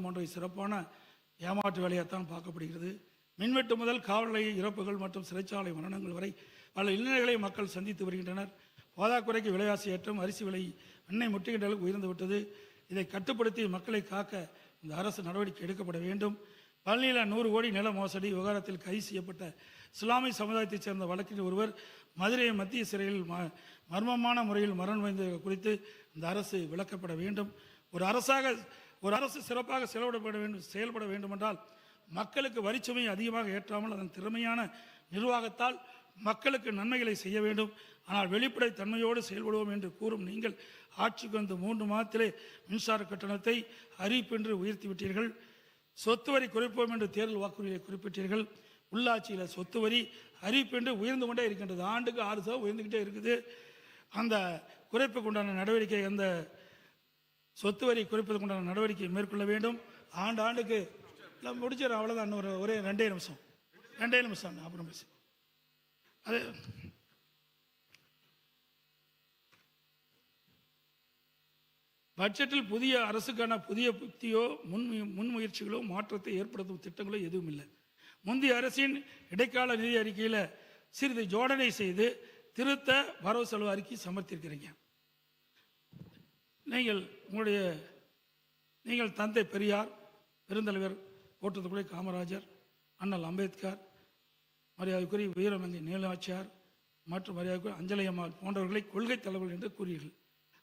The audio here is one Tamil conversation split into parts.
போன்ற சிறப்பான ஏமாற்று வேலையாகத்தான் பார்க்கப்படுகிறது. மின்வெட்டு முதல் காவல் நிலைய இறப்புகள் மற்றும் சிறைச்சாலை மரணங்கள் வரை பல இன்னல்களை மக்கள் சந்தித்து வருகின்றனர். போதாக்குறைக்கு விலைவாசி ஏற்றம், அரிசி விலை, எண்ணெய் முற்றுகைகளுக்கு உயர்ந்து விட்டது. இதை கட்டுப்படுத்தி மக்களை காக்க இந்த அரசு நடவடிக்கை எடுக்கப்பட வேண்டும். பழனியில் 100 கோடி நில மோசடி விவகாரத்தில் கைது செய்யப்பட்ட இஸ்லாமிய சமுதாயத்தைச் சேர்ந்த வழக்கில் ஒருவர் மதுரை மத்திய சிறையில் மர்மமான முறையில் மரணமடைந்தது குறித்து இந்த அரசு விளக்கப்பட வேண்டும். ஒரு அரசு சிறப்பாக செயல்பட வேண்டுமென்றால் மக்களுக்கு வரிச்சுமை அதிகமாக ஏற்றாமல் அதன் திறமையான நிர்வாகத்தால் மக்களுக்கு நன்மைகளை செய்ய வேண்டும். ஆனால் வெளிப்படை தன்மையோடு செயல்படுவோம் என்று கூறும் நீங்கள் ஆட்சிக்கு வந்து 3 மாதத்திலே மின்சார கட்டணத்தை அறிவிப்பின்றி உயர்த்திவிட்டீர்கள். சொத்து வரி குறைப்போம் என்று தேர்தல் வாக்குறுதியை குறிப்பிட்டீர்கள். உள்ளாட்சியில் சொத்து வரி அறிவிப்பின்றி உயர்ந்து கொண்டே இருக்கின்றது. ஆண்டுக்கு 6% உயர்ந்துக்கிட்டே இருக்குது. அந்த குறைப்புக்கு உண்டான நடவடிக்கை, அந்த சொத்து வரி குறைப்பதற்கு உண்டான நடவடிக்கை மேற்கொள்ள வேண்டும். ஆண்டுக்கு முடிச்சிடும். அவ்வளோதான். ஒரே 2 நிமிஷம் அப்புறம் பேசு. அது பட்ஜெட்டில் புதிய அரசுக்கான புதிய புத்தியோ முன்முயற்சிகளோ மாற்றத்தை ஏற்படுத்தும் திட்டங்களோ எதுவும் இல்லை. முந்தைய அரசின் இடைக்கால நிதி அறிக்கையில் சிறிது ஜோடனை செய்து திருத்த வரவு செலவு அறிக்கை சமர்த்திருக்கிறீங்க. நீங்கள் தந்தை பெரியார், பெருந்தலைவர் போற்றத்துக்குரிய காமராஜர், அண்ணல் அம்பேத்கர், மரியாதைக்குரிய வீரமங்கை நீலாட்சியார் மற்றும் மரியாதைக்குரிய அஞ்சலி அம்மாள் போன்றவர்களை கொள்கை தலைவர்கள் என்று கூறுவீர்கள்.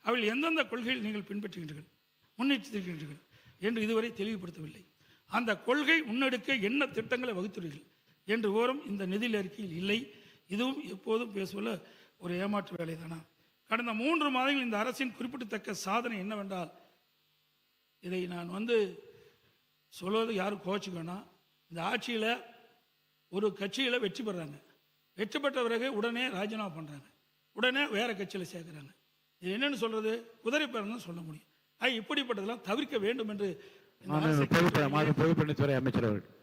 அவர்கள் எந்தெந்த கொள்கையில் நீங்கள் பின்பற்றுகின்றீர்கள், முன்னெடுத்திருக்கின்றீர்கள் என்று இதுவரை தெளிவுபடுத்தவில்லை. அந்த கொள்கை முன்னெடுக்க என்ன திட்டங்களை வகுத்துள்ளீர்கள் என்று விவரம் இந்த நிதி அறிக்கையில் இல்லை. இதுவும் எப்போதும் பேசுவல ஒரு ஏமாற்று வேலை தானா? கடந்த 3 மாதங்கள் இந்த அரசின் குறிப்பிடத்தக்க சாதனை என்னவென்றால், இதை நான் சொல்வது யாரும் கோச்சுக்கோனா, இந்த ஆட்சியில் ஒரு கட்சியில் வெற்றி பெறாங்க. வெற்றி பெற்ற பிறகு உடனே ராஜினாமா பண்ணுறாங்க, உடனே வேற கட்சியில் சேர்க்குறாங்க. இது என்னன்னு சொல்றது? குதிரை பேரம் சொல்ல முடியும். இப்படிப்பட்டதெல்லாம் தவிர்க்க வேண்டும் என்று பொதுப்பணித்துறை அமைச்சர் அவர்கள்.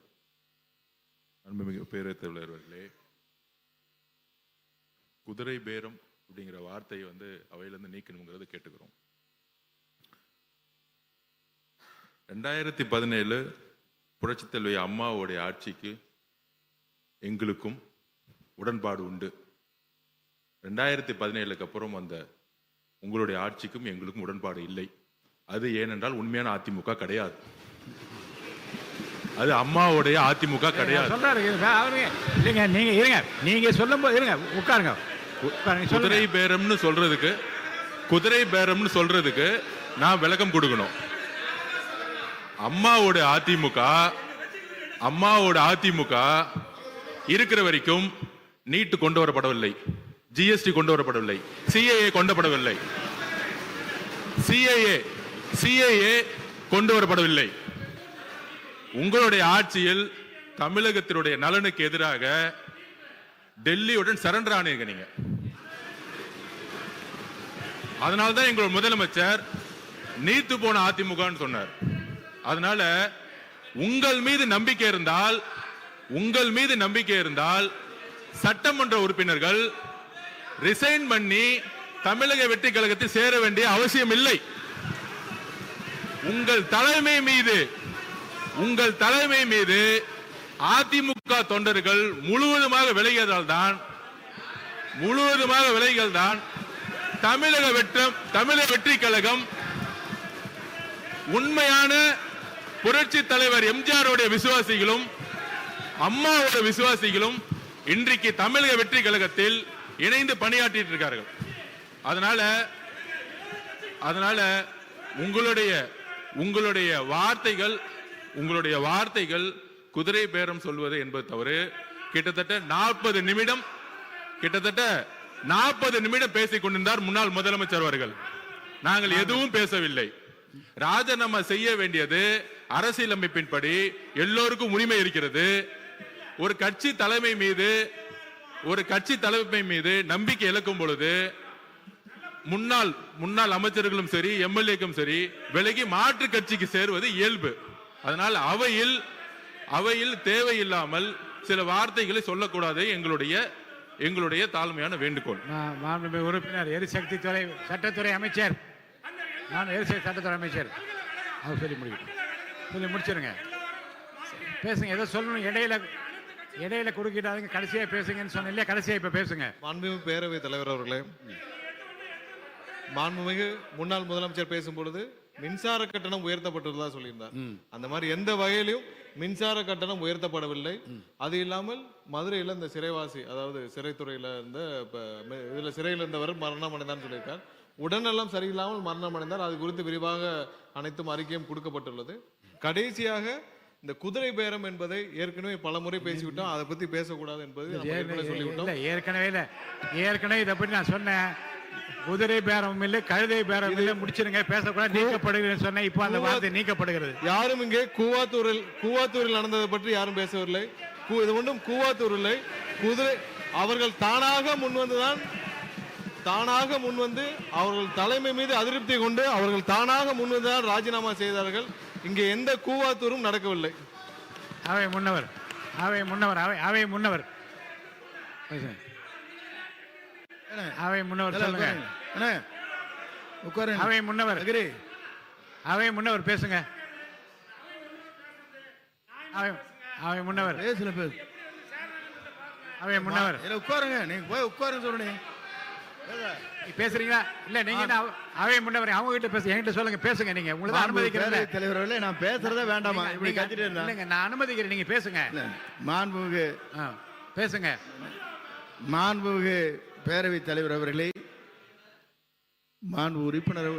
அன்புமிகு பேரவைத் அவர்களே, குதிரை பேரம் அப்படிங்கிற வார்த்தையை அவையிலிருந்து நீக்கணுங்கிறத கேட்டுக்கிறோம். 2017 புரட்சித் தலைவி அம்மாவுடைய ஆட்சிக்கு எங்களுக்கும் உடன்பாடு உண்டு. 2017க்கு அப்புறம் உங்களுடைய ஆட்சிக்கும் எங்களுக்கும் உடன்பாடு இல்லை. அது ஏனென்றால் உண்மையான அதிமுக கிடையாது. அது அம்மாவுடைய அதிமுக கிடையாது. நீங்க சொல்லும்போது உட்காருங்க. குதிரை பேரம்னு சொல்றதுக்கு நான் விளக்கம் கொடுக்கணும். அம்மாவோட அதிமுக இருக்கிற வரைக்கும் நீட் கொண்டு வரப்படவில்லை, ஜிஎஸ்டி கொண்டு வரப்படவில்லை, சிஏஏ கொண்டப்படவில்லை, சிஏஏ கொண்டு வரப்படவில்லை. உங்களுடைய ஆட்சியில் தமிழகத்தினுடைய நலனுக்கு எதிராக டெல்லியுடன் சரண்டர் ஆனீங்க நீங்க. அதனால்தான் எங்களோட முதலமைச்சர் நீத்து போன அதிமுகன்னு சொன்னார். அதனால உங்கள் மீது நம்பிக்கை இருந்தால் சட்டமன்ற உறுப்பினர்கள் ரிசைன் பண்ணி தமிழக வெற்றி கழகத்தில் சேர வேண்டிய அவசியம் இல்லை. உங்கள் தலைமை மீது அதிமுக தொண்டர்கள் முழுவதுமாக விலகியதால் தான் தமிழக வெற்றி கழகம் உண்மையான புரட்சி தலைவர் எம்ஜிஆருடைய விசுவாசிகளும் அம்மாவோட விசுவாசிகளும் இன்றைக்கு தமிழக வெற்றி கழகத்தில் இணைந்து பணியாற்றிட்டு இருக்கார்கள். அதனால உங்களுடைய வார்த்தைகள் குதிரை பேரம் சொல்வது என்பது தவறு. கிட்டத்தட்ட 40 நிமிடம் பேசிக் கொண்டிருந்தார் முன்னாள் முதலமைச்சர் அவர்கள். நாங்கள் எதுவும் பேசவில்லை. ராஜினாமா செய்ய வேண்டியது அரசியலமைப்பின்படி எல்லோருக்கும் உரிமை இருக்கிறது. ஒரு கட்சி தலைமை மீது நம்பிக்கை இழக்கும் பொழுது முன்னாள் அமைச்சர்களும் சரி, எம்எல்ஏக்கும் சரி விலகி மாற்று கட்சிக்கு சேருவது இயல்பு. அதனால் அவையில் தேவையில்லாமல் சில வார்த்தைகளை சொல்லக்கூடாது எங்களுடைய தாழ்மையான வேண்டுகோள். உறுப்பினர் எரிசக்தி துறை சட்டத்துறை அமைச்சர் அவர் சொல்லி முடியும். சொல்லி முடிச்சிருங்க. பேசுங்க, ஏதோ சொல்லணும். இடையில குறுக்கிடாதீங்க. கடைசியா பேசுங்கன்னு சொன்ன இல்லையா? கடைசியா இப்ப பேசுங்க. மாண்புமிகு பேரவைத் தலைவர் அவர்களே, மாண்புமிகு முன்னாள் முதலமைச்சர் பேசும்பொழுது மின்சார கட்டணம் உயர்த்தப்பட்டுள்ளதா சொல்லியிருந்தார். அந்த மாதிரி எந்த வகையிலும் மின்சார கட்டணம் உயர்த்தப்படவில்லை. அது இல்லாமல் மதுரையில் இந்த சிறைவாசி, அதாவது சிறைத்துறையில இருந்த இதுல சிறையில் இருந்தவர் மரணம் அடைந்தான்னு சொல்லியிருக்கார். உடல்நலம் சரியில்லாமல் மரணம் அடைந்தார். அது குறித்து விரிவாக அனைத்தும் அறிக்கையும் கொடுக்கப்பட்டுள்ளது. கடைசியாக இந்த குதிரை பேரம் என்பதை ஏற்கனவே பல முறை பேசிவிட்டோம். அதை பத்தி பேசக்கூடாது என்பது சொல்லிவிட்டோம். ஏற்கனவே இதை பற்றி நான் சொன்னேன். குதிரை பேரம் இல்லை, கழுதை பேரம் இல்லை, முடிச்சிருங்க, பேசக்கூடாது, நீக்கப்படுகிறது சொன்னேன். இப்போ அந்த வார்த்தை நீக்கப்படுகிறது. யாரும் இங்கே கூவாத்தூரில் நடந்ததை பற்றி யாரும் பேசவில்லை. இது ஒன்றும் கூவாத்தூர் இல்லை. குதிரை அவர்கள் தானாக முன்வந்து அவர்கள் தலைமை மீது அதிருப்தி கொண்டு அவர்கள் தானாக முன்வந்துதான் ராஜினாமா செய்தார்கள். இங்கே எந்த கூவாத்தூரும் நடக்கவில்லை. அவை முன்னவர் அவை முன்னவர் சொல்லுங்க. அவை முன்னவர் பேசுங்க. அவை முன்னவர் உட்காருங்க. நீங்க போய் உட்காருங்க சொல்லுங்க. பேசுறீங்களா? இல்ல நீங்க அவை முன்னவர் அவங்க கிட்ட பேச, என்கிட்ட சொல்லுங்க. பேசுங்க. நீங்க உங்களுக்கு அனுமதிக்கிறேன். தலைவர்களே, நான் பேசுறதே வேண்டாமா? இப்படி கத்திட்டு இல்லைங்க, நான் அனுமதிக்கிறேன். நீங்க பேசுங்க. மாண்புமிகு பேசுங்க. மாண்புமிகு பேரவைத் தலைவர் அவர்களே, மாண்பு உறுப்பினர்,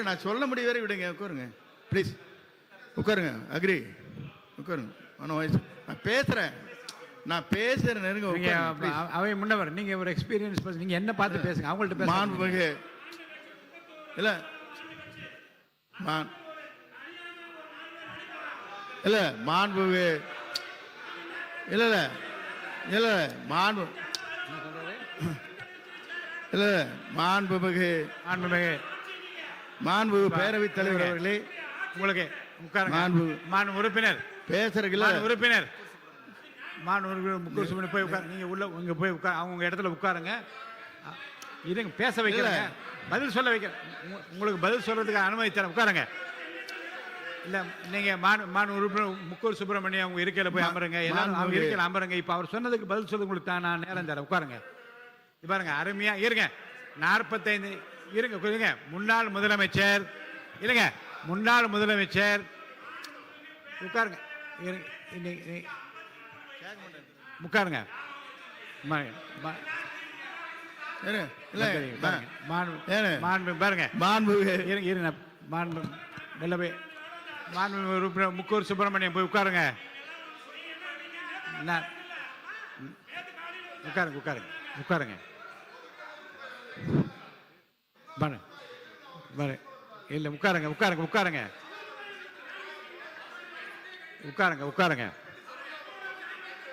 நான் சொல்ல முடிய வரை விடுங்க. உட்காருங்க ப்ளீஸ். உட்காருங்க. அக்ரி. உட்காருங்க. நான் பேசுறேன். நெருங்க. அவை முன்னவர், நீங்க ஒரு எக்ஸ்பீரியன்ஸ், நீங்க என்ன பார்த்து பேசுங்க. அவங்கள்ட்ட பேசுங்க. மாண்புமிகு இல்ல மாண்புமிகு மாண்புமிகு பேரவைத் தலைவர் அவர்களே, உங்களுக்கு மாண்பு உறுப்பினர் பேசுறீங்களா? உறுப்பினர் முக்கூர் சுப்பிரமணியம் போய் உட்கார். நீங்க உள்ள இங்க போய் உட்கார். அவங்க இடத்துல உட்காருங்க. இருங்க, பேச வைக்கிறேங்க. பதில் சொல்ல வைக்க, உங்களுக்கு பதில் சொல்றதுக்கு அனுமதி தரேன். உட்காருங்க. இல்ல நீங்க மாண்பு உறுப்பினர் முக்கூர் சுப்பிரமணியம் அவங்க இருக்கையில போய் அமருங்க. எல்லாரும் அவங்க இருக்கையில அமருங்க. இப்ப அவர் சொன்னதுக்கு பதில் சொல்ல உங்களுக்கு நான் நேரம் தரேன். உட்காருங்க. பாருங்க, அருமையா இருங்க. 45 இருங்க. முன்னாள் முதலமைச்சர் உட்காருங்க. உட்காருங்க. முக்கூர் சுப்பிரமணியம் போய் உட்காருங்க. உட்காருங்க. இல்ல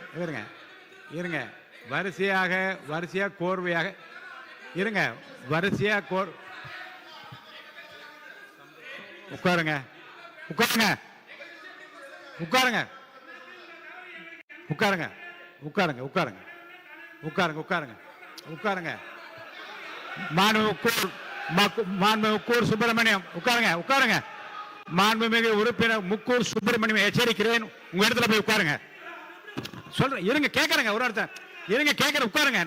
உட்காருங்க. இருங்க. வரிசையா கோர்வையாக இருங்க. உட்காருங்க. முக்கூர் சுப்பிரமணியம் உட்காருங்க. மாண்புமிகு உறுப்பினர் முக்கூர் சுப்பிரமணியம் எச்சரிக்கிறேன், உங்க இடத்துல போய் உட்காருங்க. சொல்றேன். இருங்க, கேட்கறேங்க. ஒரு இடத்துல இருங்க, கேட்கறேன். உட்காருங்க.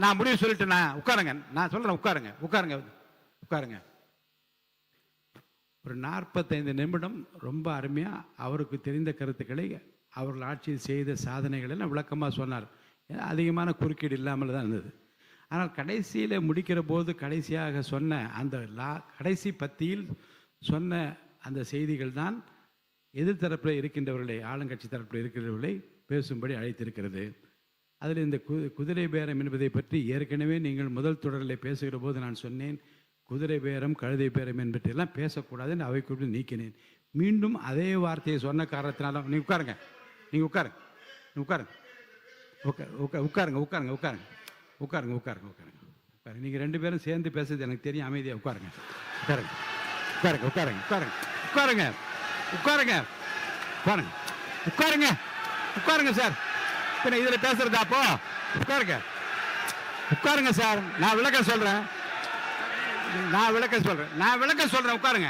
நான் முடிவு சொல்லிட்டேன். உட்காருங்க. நான் சொல்றேன். உட்காருங்க. ஒரு 45 நிமிடம் ரொம்ப அருமையா அவருக்கு தெரிந்த கருத்துக்களை, அவர்கள் ஆட்சியில் செய்த சாதனைகள் எல்லாம் விளக்கமாக சொன்னார். அதிகமான குறுக்கீடு இல்லாமல் தான் இருந்தது. ஆனால் கடைசியில் முடிக்கிற போது கடைசியாக சொன்ன அந்த கடைசி பத்தியில் சொன்ன அந்த செய்திகள் தான் எதிர்த்தரப்பில் இருக்கின்றவர்களை, ஆளுங்கட்சி தரப்பில் இருக்கிறவர்களை பேசும்படி அழைத்திருக்கிறது. அதில் இந்த குதிரை பேரம் என்பதை பற்றி ஏற்கனவே நீங்கள் முதல் தொடரில் பேசுகிற போது நான் சொன்னேன், குதிரை பேரம் கழுதை பேரம் என்பதெல்லாம் பேசக்கூடாதுன்னு அவை குறித்து நீக்கினேன். மீண்டும் அதே வார்த்தையை சொன்ன காரணத்தினால உட்காருங்க. நீங்கள் 2 பேரும் சேர்ந்து பேசுறது எனக்கு தெரியும். அமைதியாக உட்காருங்க சார். பின்ன இதில் பேசுறதா? அப்போ உட்காருங்க சார். நான் விளக்கம் சொல்றேன். உட்காருங்க.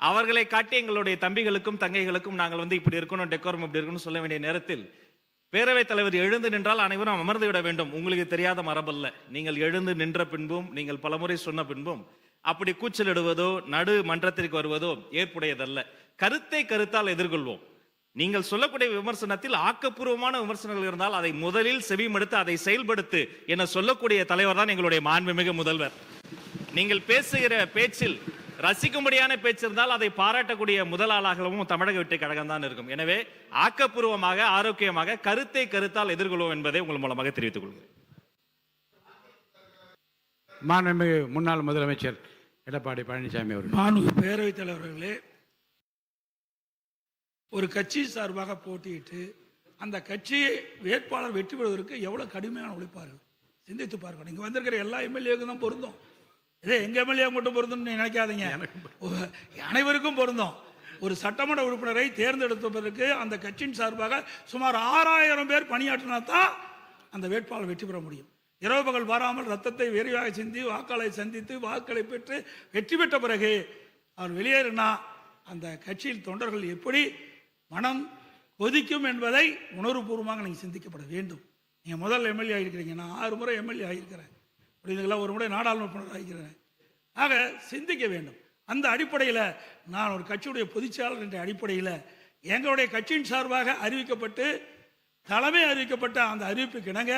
அவர்களை காட்டி எங்களுடைய தம்பிகளுக்கும் தங்கைகளுக்கும் நாங்கள் வந்து இப்படி இருக்கணும், டெக்கோரம் இப்படி இருக்கணும் சொல்ல வேண்டிய நேரத்தில் பேரவைத் தலைவர் எழுந்து நின்றால் அனைவரும் அமர்ந்து விட வேண்டும். உங்களுக்கு தெரியாத மரபல்ல. நீங்கள் எழுந்து நின்ற பின்பும் நீங்கள் பலமுறை சொன்ன பின்பும் அப்படி கூச்சலிடுவதோ நடு மன்றத்திற்கு வருவதோ ஏற்புடையதல்ல. கருத்தை கருத்தால் எதிர்கொள்வோம். நீங்கள் சொல்லக்கூடிய விமர்சனத்தில் ஆக்கப்பூர்வமான விமர்சனங்கள் இருந்தால் அதை முதலில் செவிமடுத்து அதை செயல்படுத்து என சொல்லக்கூடிய தலைவர் தான் எங்களுடைய மாண்புமிகு முதல்வர். நீங்கள் பேசுகிற பேச்சில் ரசிக்கும்படியான பேச்சு இருந்தால் அதை பாராட்டக்கூடிய முதல் ஆளாகவும் தமிழக வெற்றி கழகம் தான் இருக்கும். எனவே ஆக்கப்பூர்வமாக ஆரோக்கியமாக கருத்தை கருத்தால் எதிர்கொள்வோம் என்பதை உங்கள் மூலமாக தெரிவித்துக் கொள்கிறேன். மாண்புமிகு முன்னாள் முதலமைச்சர் எடப்பாடி பழனிசாமி அவர்கள். மாண்புமிகு பேரவைத் தலைவர்களே, ஒரு கட்சி சார்பாக போட்டியிட்டு அந்த கட்சியை வேட்பாளர் வெற்றி பெறுவதற்கு எவ்வளவு கடுமையான உழைப்பார்கள் சிந்தித்து பார்க்கணும். இங்க வந்திருக்கிற எல்லா எம்எல்ஏக்கும் தான் பொருந்தும். இதே எங்க எம்எல்ஏ மட்டும் பொருந்தும் நினைக்காதீங்க, அனைவருக்கும் பொருந்தும். ஒரு சட்டமன்ற உறுப்பினரை தேர்ந்தெடுப்பதற்கு அந்த கட்சியின் சார்பாக சுமார் 6000 பேர் பணியாற்றினா தான் அந்த வேட்பாளர் வெற்றி பெற முடியும். இரவு பகல் பாராமல் ரத்தத்தை விரைவாக சிந்தி வாக்களை சந்தித்து வாக்களை பெற்று வெற்றி பெற்ற பிறகு அவர் வெளியேறினா அந்த கட்சியில் தொண்டர்கள் எப்படி மனம் கொதிக்கும் என்பதை உணர்வுபூர்வமாக நீங்கள் சிந்திக்கப்பட வேண்டும். நீங்கள் முதல் எம்எல்ஏ ஆகிருக்கிறீங்க, நான் 6 முறை எம்எல்ஏ ஆகியிருக்கிறேன், அப்படிங்களா, ஒரு முறை நாடாளுமன்ற ஆகிக்கிறேன். ஆக சிந்திக்க வேண்டும். அந்த அடிப்படையில் நான் ஒரு கட்சியுடைய பொதுச்செயலாளர் என்ற அடிப்படையில் எங்களுடைய கட்சியின் சார்பாக அறிவிக்கப்பட்டு தலைமை அறிவிக்கப்பட்ட அந்த அறிவிப்புக்கு இணங்க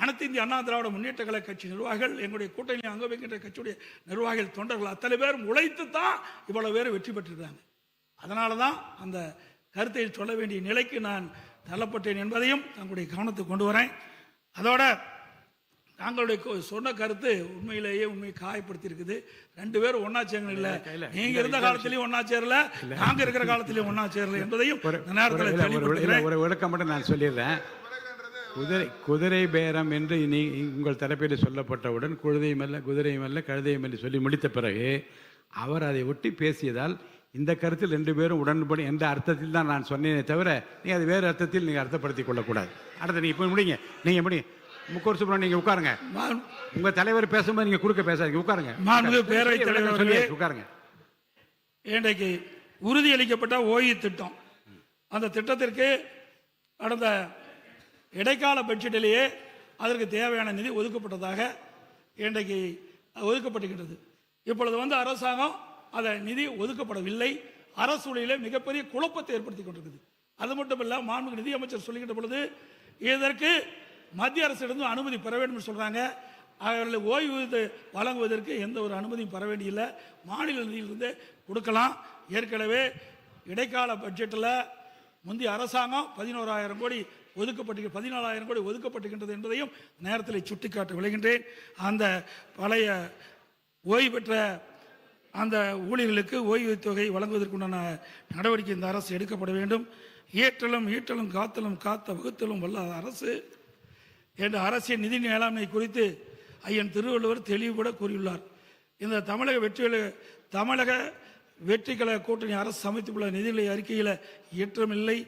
அனைத்து இந்திய அண்ணா திராவிட முன்னேற்ற கழக கட்சி நிர்வாகிகள், எங்களுடைய கூட்டணி அங்க வைக்கின்ற கட்சியுடைய நிர்வாகிகள், தொண்டர்கள் அத்தனை பேரும் உழைத்து தான் இவ்வளவு பேர் வெற்றி பெற்றிருக்காங்க. அதனால தான் அந்த கருத்தை சொல்ல வேண்டிய நிலைக்கு நான் தள்ளப்பட்டேன் என்பதையும் தங்களுடைய கவனத்துக்கு கொண்டு வரேன். அதோட தாங்களுடைய சொன்ன கருத்து உண்மையிலேயே உண்மையை காயப்படுத்தி இருக்குது. 2 பேரும் ஒன்னா சேரல இல்ல, நீங்க இருந்த காலத்திலயும் ஒன்னா சேரல, நாங்க இருக்கிற காலத்திலயும் ஒன்னா சேரல என்பதையும் இந்த நேரத்தில் ஒரு விளக்கம் மட்டும் நான் சொல்லிடுறேன். குதிரை பேரம் என்று உங்கள் தரப்பில் சொல்லப்பட்டவுடன் குதிரையும் அல்ல குதிரையும் அல்ல கழுதையும் என்று சொல்லி முடித்த பிறகு அவர் அதை ஒட்டி பேசியதால் இந்த கருத்தில் 2 பேரும் உடன்படி என்ற அர்த்தத்தில் தான் நான் சொன்னேனே தவிர நீங்கள் அது வேறு அர்த்தத்தில் நீங்கள் அர்த்தப்படுத்திக் கொள்ளக்கூடாது. அடுத்து நீங்கள் இப்போ முடிங்க, நீங்கள் முடிங்க. முக்கூர் சுப்ரமணியன் நீங்கள் உட்காருங்க. உங்கள் தலைவர் பேசும்போது நீங்கள் குறுக்க பேசாதீங்க, உட்காருங்க. பேரவைத் தலைவர் உட்காருங்க. இன்றைக்கு உறுதியளிக்கப்பட்ட ஓய்வு திட்டம், அந்த திட்டத்திற்கு கடந்த இடைக்கால பட்ஜெட்டிலேயே அதற்கு தேவையான நிதி ஒதுக்கப்பட்டதாக இன்றைக்கு ஒதுக்கப்பட்டுகின்றது. இப்பொழுது அரசாங்கம் அதை நிதி ஒதுக்கப்படவில்லை. அரசூழிலே மிகப்பெரிய குழப்பத்தை ஏற்படுத்தி கொண்டிருக்குது. அது மட்டும் இல்ல, மாண்புமிகு நிதியமைச்சர் சொல்லுகின்ற பொழுது இதற்கு மத்திய அரசிடம் அனுமதி பெற வேண்டும் என்று சொல்றாங்க. அவர்களை ஓய்வு வழங்குவதற்கு எந்த ஒரு அனுமதியும் பெற வேண்டியில்லை, மாநில நிதியிலிருந்து கொடுக்கலாம். ஏற்கனவே இடைக்கால பட்ஜெட்டில் முந்தைய அரசாங்கம் 11,000 கோடி ஒதுக்கப்பட்டு 14,000 கோடி ஒதுக்கப்பட்டுகின்றது என்பதையும் நேரத்தில் சுட்டிக்காட்ட விளைகின்றேன். அந்த பழைய ஓய்வு பெற்ற அந்த ஊழியர்களுக்கு ஓய்வு தொகை வழங்குவதற்குண்டான நடவடிக்கை இந்த அரசு எடுக்கப்பட வேண்டும். ஏற்றலும் ஈட்டலும் காத்தலும் காத்த வகுத்தலும் வல்ல அரசு என்ற அரசின் நிதி மேலாண்மை குறித்து ஐயன் திருவள்ளுவர் தெளிவுபட கூறியுள்ளார். இந்த தமிழக வெற்றி கழக கூட்டணி அரசு சமைத்துள்ள நிதிநிலை அறிக்கையில் ஏற்றம் இல்லை,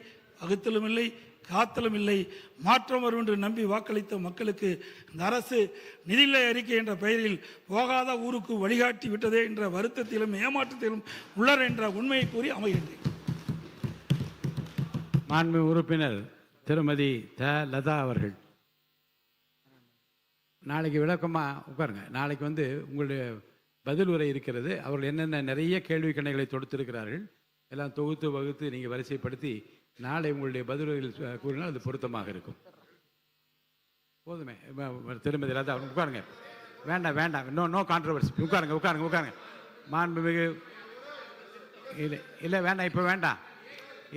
வகுத்தலும் இல்லை, காத்தலும் இல்லை, மாற்றம் வரும் என்று நம்பி வாக்களித்த மக்களுக்கு இந்த அரசு நிதிநிலை அறிக்கை என்ற பெயரில் போகாத ஊருக்கு வழிகாட்டி விட்டதே என்ற வருத்தத்திலும் ஏமாற்றத்திலும் உள்ளர் என்ற உண்மையை கூறி அமைகின்றேன். மாண்பு உறுப்பினர் திருமதி லதா அவர்கள் நாளைக்கு விளக்கமாக உட்காருங்க. நாளைக்கு உங்களுடைய பதில் உரை இருக்கிறது. அவர்கள் என்னென்ன நிறைய கேள்வி கணைகளை தொடுத்திருக்கிறார்கள் எல்லாம் தொகுத்து வகுத்து நீங்கள் வரிசைப்படுத்தி நாளை உங்களுடைய பதில்கள் கூறினால் அது பொருத்தமாக இருக்கும். போதுமே. திருமதி லதா உட்காருங்க. வேண்டாம் வேண்டாம், நோ கான்ட்ரவர்சி. உட்காருங்க உட்காருங்க உட்காருங்க. மாண்புமிகு இல்லை இல்லை வேண்டாம், இப்போ வேண்டாம்,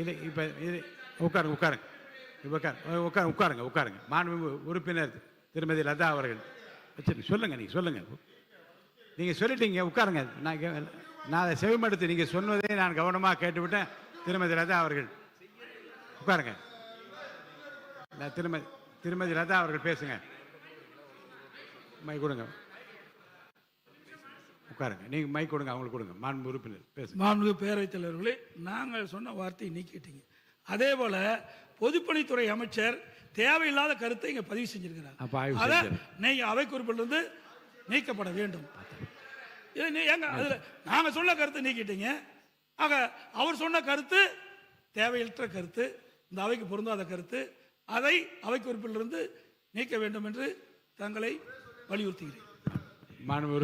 இல்லை இப்போ இது உட்காருங்க உட்காருங்க உட்காருங்க உட்காருங்க. மாண்புமிகு உறுப்பினர் திருமதி லதா அவர்கள் சொல்லுங்க, நீங்கள் சொல்லுங்க, நீங்கள் சொல்லிட்டீங்க, உட்காருங்க. நான் அதை செவிமடுத்து நீங்கள் சொன்னதை நான் கவனமாக கேட்டுவிட்டேன். திருமதி லதா அவர்கள் உட்காருங்க. திருமதி லதா அவர்கள் பேசுங்க. மைக் கொடுங்க, உட்காருங்க. நீங்கள் மைக் கொடுங்க, அவங்களுக்கு கொடுங்க. மாண்பு உறுப்பினர் பேசுங்க. மாண்பு பேரவைத் தலைவர்களே, நாங்கள் சொன்ன வார்த்தையை நீக்கிட்டீங்க. அதே போல பொதுப்பணித்துறை அமைச்சர் தேவையில்லாத கருத்தை இங்கே பதிவு செஞ்சிருக்கிறார். அதை நீங்க அவை குறிப்பிலிருந்து நீக்கப்பட வேண்டும். நாங்கள் சொன்ன கருத்தை நீக்கிட்டீங்க. ஆக அவர் சொன்ன கருத்து தேவையற்ற கருத்து, இந்த அவைக்கு பொருந்தாத கருத்து. அதை அவை குறிப்பிலிருந்து நீக்க வேண்டும் என்று தங்களை வலியுறுத்துகிறேன். மாண்புமிகு